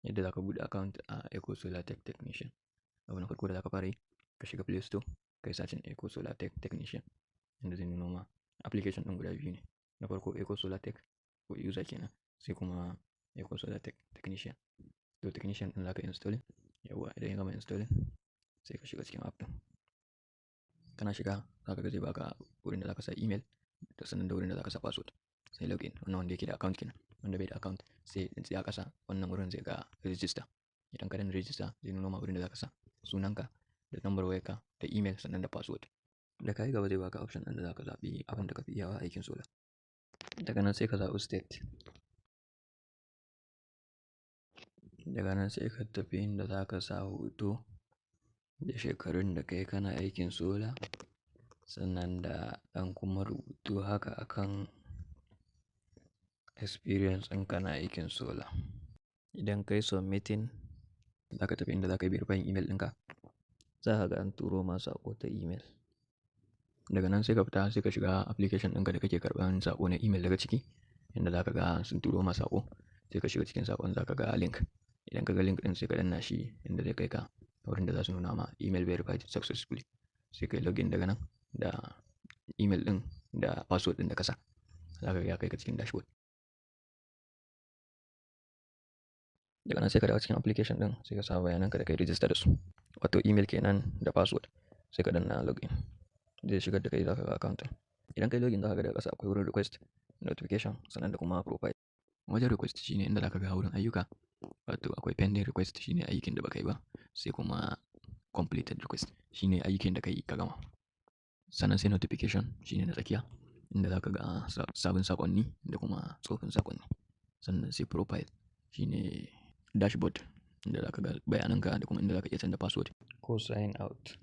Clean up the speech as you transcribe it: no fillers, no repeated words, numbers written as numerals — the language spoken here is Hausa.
yadda za ka buɗe account a Eco Solar Tech Technician. Abu na farko da za ka fara yi, ka shiga Play Store, ka yi searching Eco Solar Tech Technician, inda zai nuno ma application ɗin guda biyu ne. Na farko Eco Solar Tech ko user kenan, sai kuma Eco Solar Tech Technician. To Technician ɗin za ka installing, yawa idan ya gama installing sai ka shiga cikin app ɗin. Kana shiga za ka ga zai baka wurin da za ka sa email da sannan da wurin da za ka sa password. Sai login, wannan wanda yake da account kenan. Wanda bai da account sai ya ƙasa wannan wurin zai ga register. Idan ka danna register zai nuno ma wurin da za ka sa sunanka da number wayarka da email sannan da password. Da ka yi gaba zai baka option ɗin da za ka zaɓi abin da ka fi iyawa aikin solar. Daga nan sai ka zaɓi state. Daga nan sai ka tafi inda za ka sa hoto da shekarun da kai kana aikin solar, sannan da ɗan kuma rubutu haka akan experience ɗin kana aikin solar. Idan kai submitting za ka tafi inda za ka yi verifying email ɗinka, za ka ga an turo ma saƙo ta email. Daga nan sai ka fita sai ka shiga application ɗinka da kake karɓan saƙo na email daga ciki, inda za ka ga sun turo ma saƙo, sai ka shiga cikin saƙon za ka ga link. Idan ka ga link ɗin sai ka danna shi inda zai kai ka wurin da za su nuna ma email verified successfully. Sai ka yi login daga nan da email ɗin da password ɗin da ka sa, za ka ga ya kai ka cikin dashboard. Daga nan sai ka dawo cikin application ɗin sai ka sa bayananka da kai register da su, wato email kenan da password. Sai ka danna login, zai shigar da kai za ka ga account ɗin. Idan kai login za ka ga daga ƙasa akwai wurin request, notification sannan da kuma profile. Wajen request shine inda za ka ga wurin ayyuka, wato akwai pending request shine aikin da baka yi ba, sai kuma completed request shine aikin da ka yi ka gama. Sannan sai notification shine na tsakiya, inda za ka ga sabon saƙonni da kuma tsofin saƙonni. Sannan sai profile shine dashboard, inda za ka ga bayananka da kuma inda za ka iya canza password ko sign out.